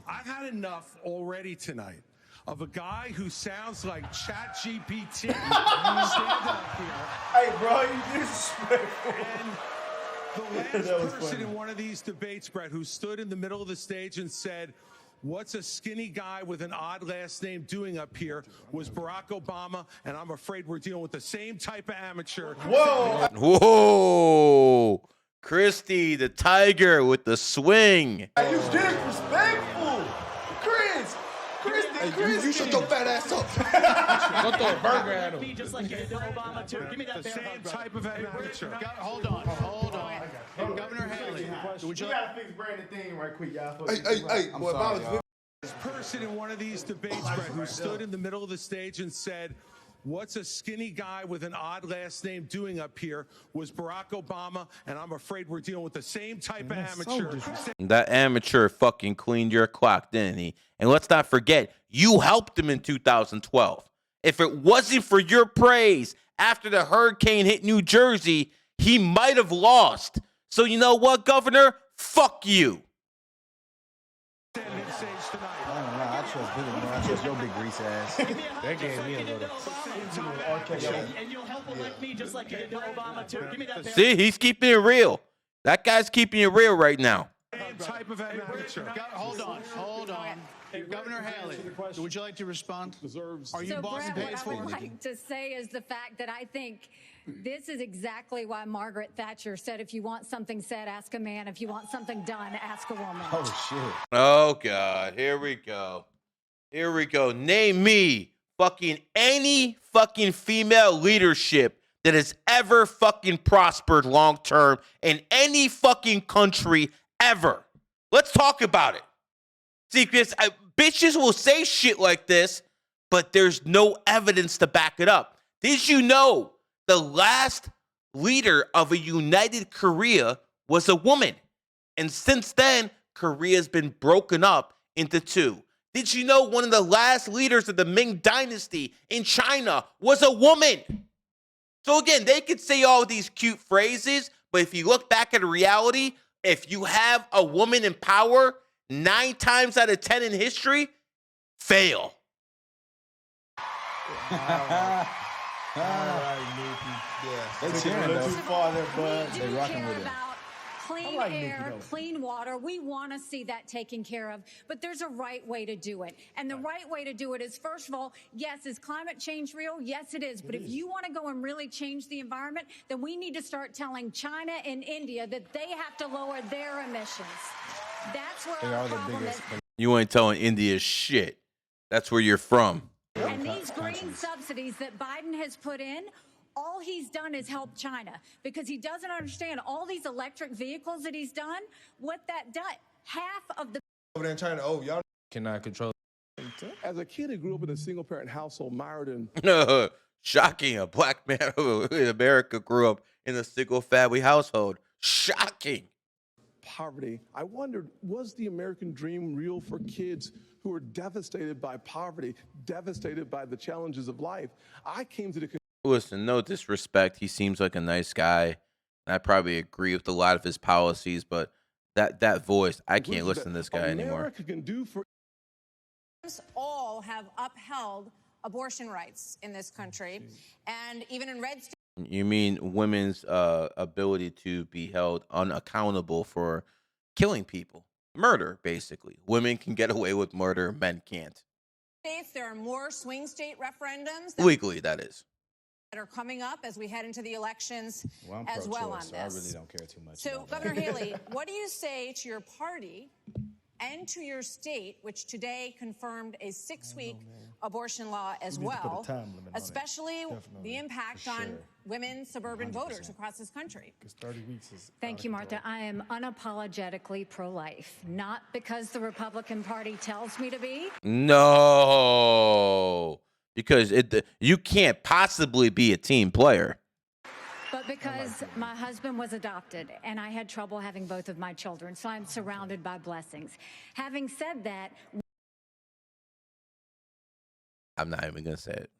I've had enough already tonight of a guy who sounds like ChatGPT standing up here. Hey, bro, you disrespectful. And the last person in one of these debates, Brett, who stood in the middle of the stage and said, "What's a skinny guy with an odd last name doing up here?" was Barack Obama, and I'm afraid we're dealing with the same type of amateur. Whoa! Christy, the tiger with the swing. Hey, you disrespectful. Christy. You shut your fat ass up. Don't throw a burger at him. Just like you did to Obama, too. Give me that The same type of amateur. Hold on. Governor Haley, would you We gotta fix Brandon thing right quick, y'all. Hey, boy, if I was This person in one of these debates, Brett, who stood in the middle of the stage and said, "What's a skinny guy with an odd last name doing up here?" was Barack Obama, and I'm afraid we're dealing with the same type of amateur. That amateur fucking cleaned your clock, didn't he? And let's not forget, you helped him in 2012. If it wasn't for your praise after the hurricane hit New Jersey, he might have lost. So you know what, Governor? Fuck you. I trust Billy, man. I trust your big grease ass. That gave me a little. And you'll help elect me just like you did to Obama, too. Give me that. See, he's keeping it real. That guy's keeping it real right now. Same type of amateur. hold on. Governor Haley, would you like to respond? Are you So, bought and Brett, paid what I for? would like to say is the fact that I think this is exactly why Margaret Thatcher said, if you want something said, ask a man. If you want something done, ask a woman. Oh, shit. Oh, God. Here we go. Name me fucking any fucking female leadership that has ever fucking prospered long term in any fucking country ever. Let's talk about it. See, because bitches will say shit like this, but there's no evidence to back it up. Did you know the last leader of a united Korea was a woman? And since then, Korea's been broken up into two. Did you know one of the last leaders of the Ming Dynasty in China was a woman? So again, they could say all these cute phrases, but if you look back at reality, if you have a woman in power, 9 times out of 10 in history, fail. All right, Nikki. They cheering a little too far there, bud. We They do rocking care with it. about clean air, clean water. We want to see that taken care of, but there's a right way to do it. And the right way to do it is, first of all, yes, is climate change real? Yes, it is. But if you want to go and really change the environment, then we need to start telling China and India that they have to lower their emissions. That's where our problem is. You ain't telling India shit. That's where you're from. And these green subsidies that Biden has put in, all he's done is help China, because he doesn't understand all these electric vehicles that he's done, what that does. Half of the Over there in China, oh, y'all Cannot control. As a kid who grew up in a single-parent household mired in Shocking. A black man in America grew up in a single family household. Shocking. poverty, I wondered, was the American dream real for kids who were devastated by poverty, devastated by the challenges of life? I came to the Listen, no disrespect. He seems like a nice guy. And I probably agree with a lot of his policies, but that voice, I can't listen to this guy anymore. America can do for all have upheld abortion rights in this country, and even in red states. You mean women's ability to be held unaccountable for killing people? Murder, basically. Women can get away with murder, men can't. There are more swing state referendums Legally, that is. that are coming up as we head into the elections Well, I'm as well on pro-choice, this. so I really don't care too much. So, about that. Governor Haley, what do you say to your party and to your state, which today confirmed a 6-week abortion law as We need to put a well, time limit on it. especially Definitely, the impact for on sure. women suburban 100%. voters across this country? Because 30 weeks is Thank you, Martha. I am unapologetically pro-life, not because the Republican Party tells me to be. No, because you can't possibly be a team player. But because my husband was adopted and I had trouble having both of my children, so I'm surrounded by blessings. Having said that, I'm not even gonna say it.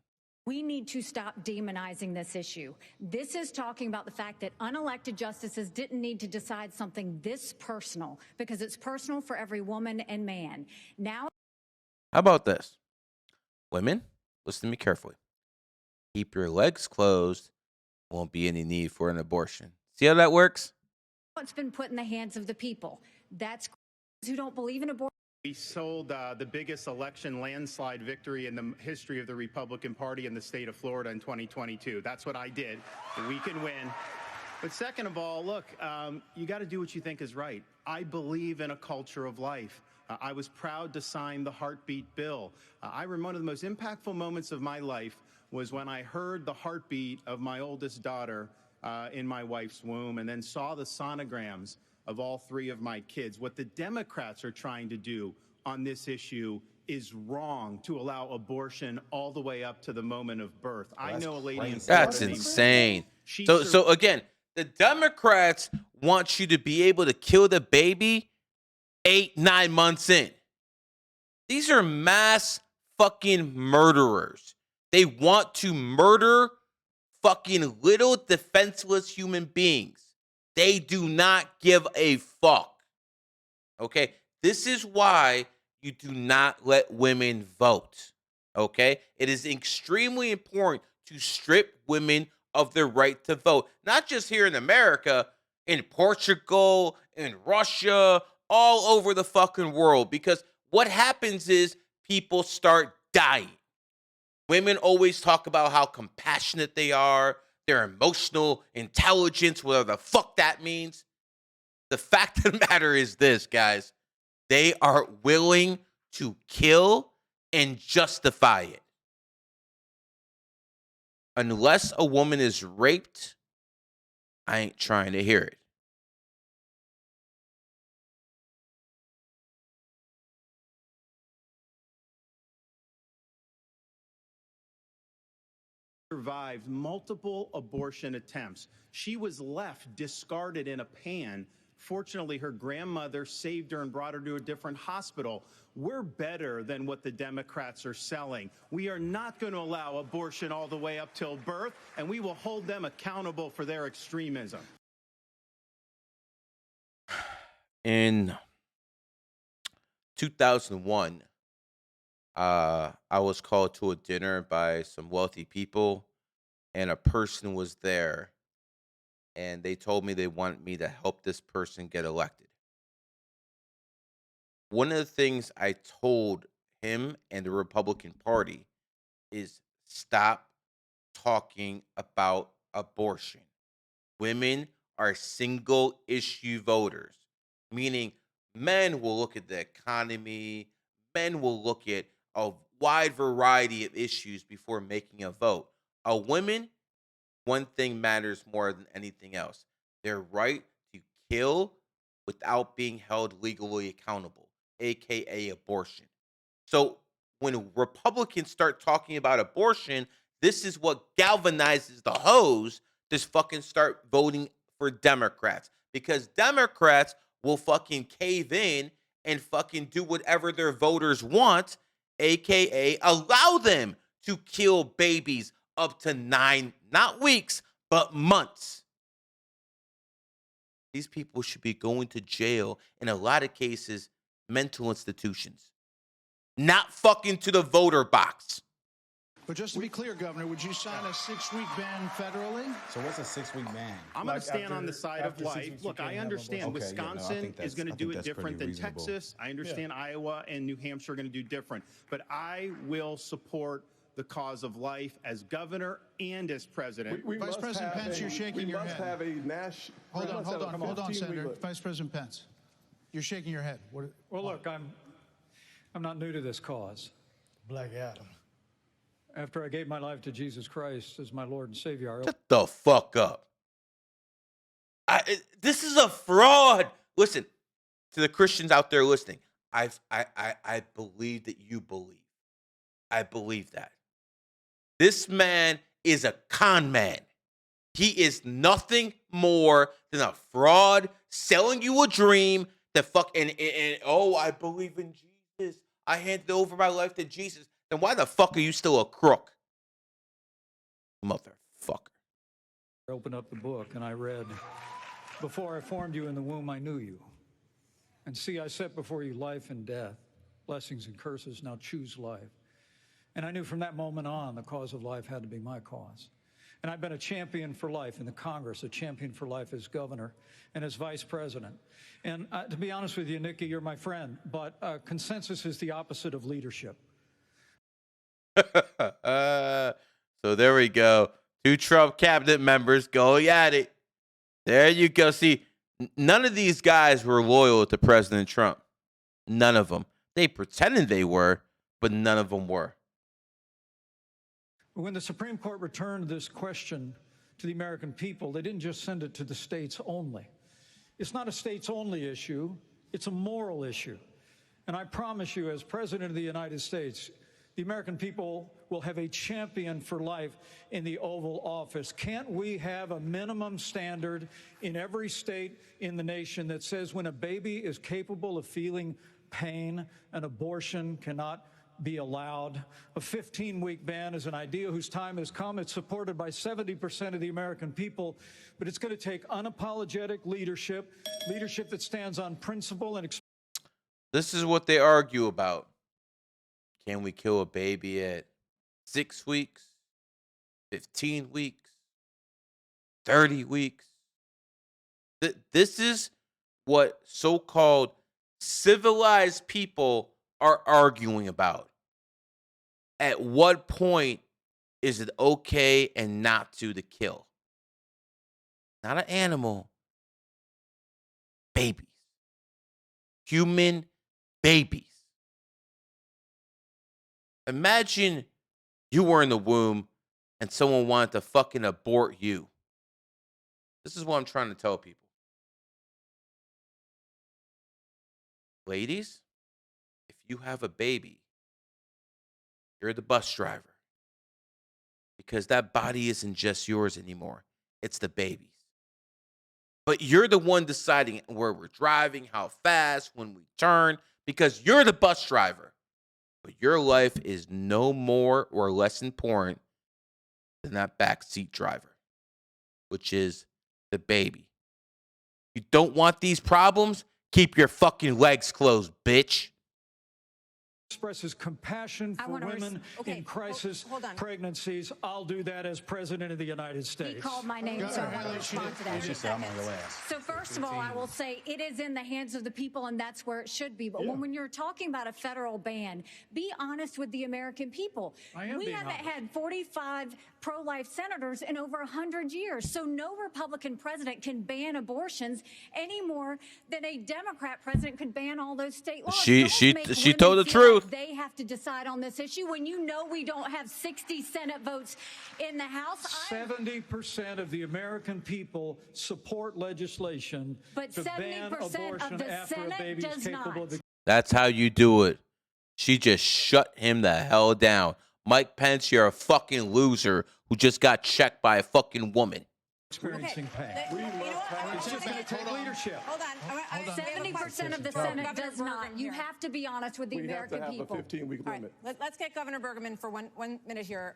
we need to stop demonizing this issue. This is talking about the fact that unelected justices didn't need to decide something this personal, because it's personal for every woman and man. Now, How about this? Women, listen to me carefully. Keep your legs closed. Won't be any need for an abortion. See how that works? it's been put in the hands of the people. That's who don't believe in abortion. We sold the biggest election landslide victory in the history of the Republican Party in the state of Florida in 2022. That's what I did. We can win. But second of all, look, you got to do what you think is right. I believe in a culture of life. I was proud to sign the heartbeat bill. I remember one of the most impactful moments of my life was when I heard the heartbeat of my oldest daughter in my wife's womb, and then saw the sonograms of all 3 of my kids. What the Democrats are trying to do on this issue is wrong, to allow abortion all the way up to the moment of birth. I know a lady in That's Florida named insane. Brittany. So again, the Democrats want you to be able to kill the baby 8-9 months in. These are mass fucking murderers. They want to murder fucking little defenseless human beings. They do not give a fuck. Okay? This is why you do not let women vote. Okay? It is extremely important to strip women of their right to vote. Not just here in America, in Portugal, in Russia, all over the fucking world. Because what happens is people start dying. Women always talk about how compassionate they are, their emotional intelligence, whatever the fuck that means. The fact of the matter is this, guys. They are willing to kill and justify it. Unless a woman is raped, I ain't trying to hear it. Survived multiple abortion attempts. She was left discarded in a pan. Fortunately, her grandmother saved her and brought her to a different hospital. We're better than what the Democrats are selling. We are not going to allow abortion all the way up till birth, and we will hold them accountable for their extremism. In 2001, I was called to a dinner by some wealthy people, and a person was there, and they told me they wanted me to help this person get elected. One of the things I told him and the Republican Party is stop talking about abortion. Women are single issue voters, meaning men will look at the economy, men will look at a wide variety of issues before making a vote. A woman, one thing matters more than anything else: their right to kill without being held legally accountable, aka abortion. So when Republicans start talking about abortion, this is what galvanizes the hoes to fucking start voting for Democrats, because Democrats will fucking cave in and fucking do whatever their voters want, aka allow them to kill babies up to 9, not weeks, but months. These people should be going to jail, in a lot of cases, mental institutions, not fucking to the voter box. But just to be clear, Governor, would you sign a 6-week ban federally? So what's a 6-week ban? I'm going to stand on the side of life. Look, I understand Wisconsin is going to do it different than Texas. I understand Iowa and New Hampshire are going to do different. But I will support the cause of life as governor and as president. Vice President Pence, you're shaking your head. We must have a national. Hold on, Senator. Vice President Pence, you're shaking your head. Well, look, I'm not new to this cause. Black Adam. After I gave my life to Jesus Christ as my Lord and Savior, Shut the fuck up. This is a fraud. Listen, to the Christians out there listening, I believe that you believe. I believe that. This man is a con man. He is nothing more than a fraud selling you a dream that I believe in Jesus. I handed over my life to Jesus. Then why the fuck are you still a crook? Motherfucker. I opened up the book and I read, "Before I formed you in the womb, I knew you. And see, I set before you life and death, blessings and curses. Now choose life." And I knew from that moment on, the cause of life had to be my cause. And I've been a champion for life in the Congress, a champion for life as governor and as vice president. And to be honest with you, Nikki, you're my friend, but consensus is the opposite of leadership. So there we go. 2 Trump cabinet members going at it. There you go. See, none of these guys were loyal to President Trump. None of them. They pretended they were, but none of them were. When the Supreme Court returned this question to the American people, they didn't just send it to the states only. It's not a states only issue. It's a moral issue. And I promise you, as President of the United States, the American people will have a champion for life in the Oval Office. Can't we have a minimum standard in every state in the nation that says when a baby is capable of feeling pain, an abortion cannot be allowed? A 15-week ban is an idea whose time has come. It's supported by 70% of the American people, but it's going to take unapologetic leadership that stands on principle and... This is what they argue about. Can we kill a baby at 6 weeks, 15 weeks, 30 weeks? This is what so-called civilized people are arguing about. At what point is it okay and not to kill? Not an animal. Babies. Human babies. Imagine you were in the womb and someone wanted to fucking abort you. This is what I'm trying to tell people. Ladies, if you have a baby, you're the bus driver. Because that body isn't just yours anymore. It's the baby's. But you're the one deciding where we're driving, how fast, when we turn, because you're the bus driver. But your life is no more or less important than that backseat driver, which is the baby. You don't want these problems? Keep your fucking legs closed, bitch. Expresses compassion for women in crisis pregnancies. I'll do that as President of the United States. He called my name, so I want to respond to that. She said, I'm on your ass. So first of all, I will say it is in the hands of the people, and that's where it should be. But when you're talking about a federal ban, be honest with the American people. We haven't had 45 pro-life senators in over 100 years, so no Republican president can ban abortions any more than a Democrat president could ban all those state laws. She told the truth. They have to decide on this issue when you know we don't have 60 Senate votes in the House. 70% of the American people support legislation to ban abortion after a baby is capable of... That's how you do it. She just shut him the hell down. Mike Pence, you're a fucking loser who just got checked by a fucking woman. Experiencing pain. It's just going to take leadership. Hold on. 70% of the Senate does not. You have to be honest with the American people. We have to have a 15-week limit. Let's get Governor Bergman for one minute here.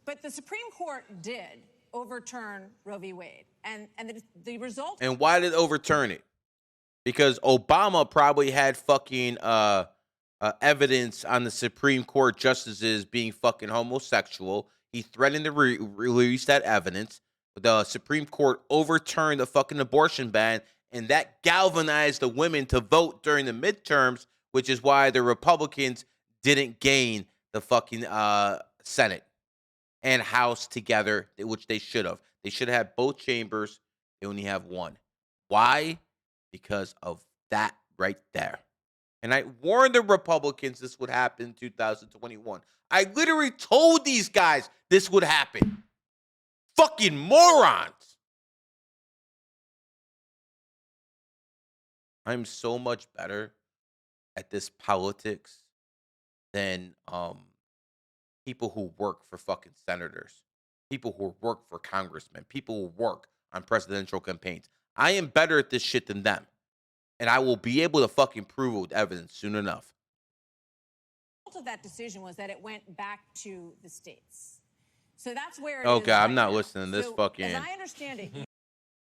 But the Supreme Court did overturn Roe v. Wade, and the result. And why did it overturn it? Because Obama probably had fucking evidence on the Supreme Court justices being fucking homosexual. He threatened to release that evidence. The Supreme Court overturned the fucking abortion ban, and that galvanized the women to vote during the midterms, which is why the Republicans didn't gain the fucking Senate and House together, which they should have. They should have both chambers. They only have one. Why? Because of that right there. And I warned the Republicans this would happen in 2021. I literally told these guys this would happen. Fucking morons. I'm so much better at this politics than people who work for fucking senators, people who work for congressmen, people who work on presidential campaigns. I am better at this shit than them. And I will be able to fucking prove it with evidence soon enough. The result of that decision was that it went back to the states. So that's where it Okay, is I'm right not now. listening to this So, fucking. as I understand it,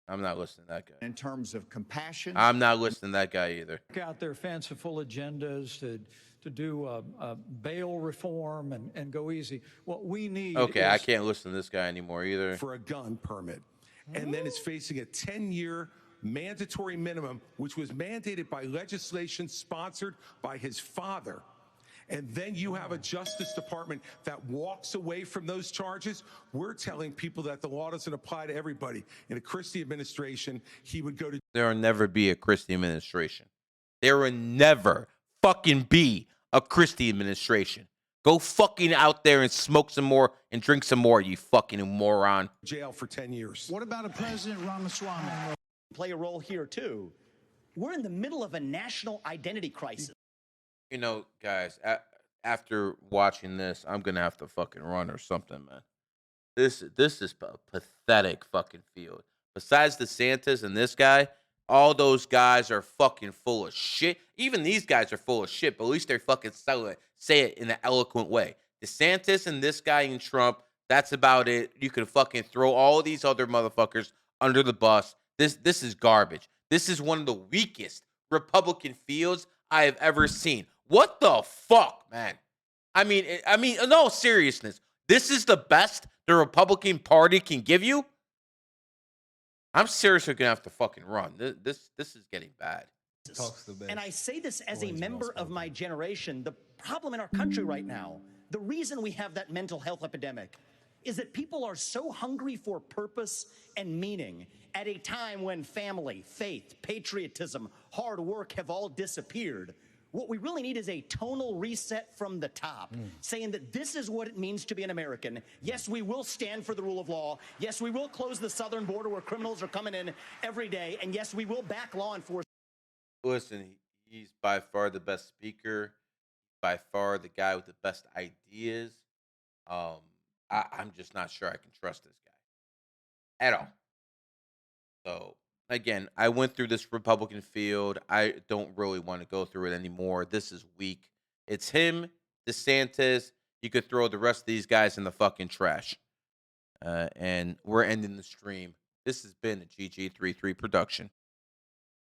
I'm not listening to that guy. In terms of compassion, I'm not listening to that guy either. Out their fanciful agendas to do bail reform and go easy. What we need Okay, is I can't listen to this guy anymore either. For a gun permit. And then is facing a 10-year mandatory minimum, which was mandated by legislation sponsored by his father. And then you have a Justice Department that walks away from those charges. We're telling people that the law doesn't apply to everybody. In a Christie administration, he would go to... There will never be a Christie administration. There will never fucking be a Christie administration. Go fucking out there and smoke some more and drink some more, you fucking moron. Jail for 10 years. What about a President Ramaswamy? Play a role here, too. We're in the middle of a national identity crisis. You know, guys, after watching this, I'm going to have to fucking run or something, man. This is a pathetic fucking field. Besides DeSantis and this guy, all those guys are fucking full of shit. Even these guys are full of shit, but at least they're fucking say it in an eloquent way. DeSantis and this guy and Trump, that's about it. You can fucking throw all these other motherfuckers under the bus. This is garbage. This is one of the weakest Republican fields I have ever seen. What the fuck, man? I mean, in all seriousness, this is the best the Republican Party can give you? I'm seriously gonna have to fucking run. This is getting bad. And I say this as a member of my generation. The problem in our country right now, the reason we have that mental health epidemic, is that people are so hungry for purpose and meaning at a time when family, faith, patriotism, hard work have all disappeared. What we really need is a tonal reset from the top, saying that this is what it means to be an American. Yes, we will stand for the rule of law. Yes, we will close the southern border where criminals are coming in every day. And yes, we will back law enforcement. Listen, he's by far the best speaker, by far the guy with the best ideas. I'm just not sure I can trust this guy at all. So, again, I went through this Republican field. I don't really want to go through it anymore. This is weak. It's him, DeSantis. You could throw the rest of these guys in the fucking trash. And we're ending the stream. This has been a GG33 production.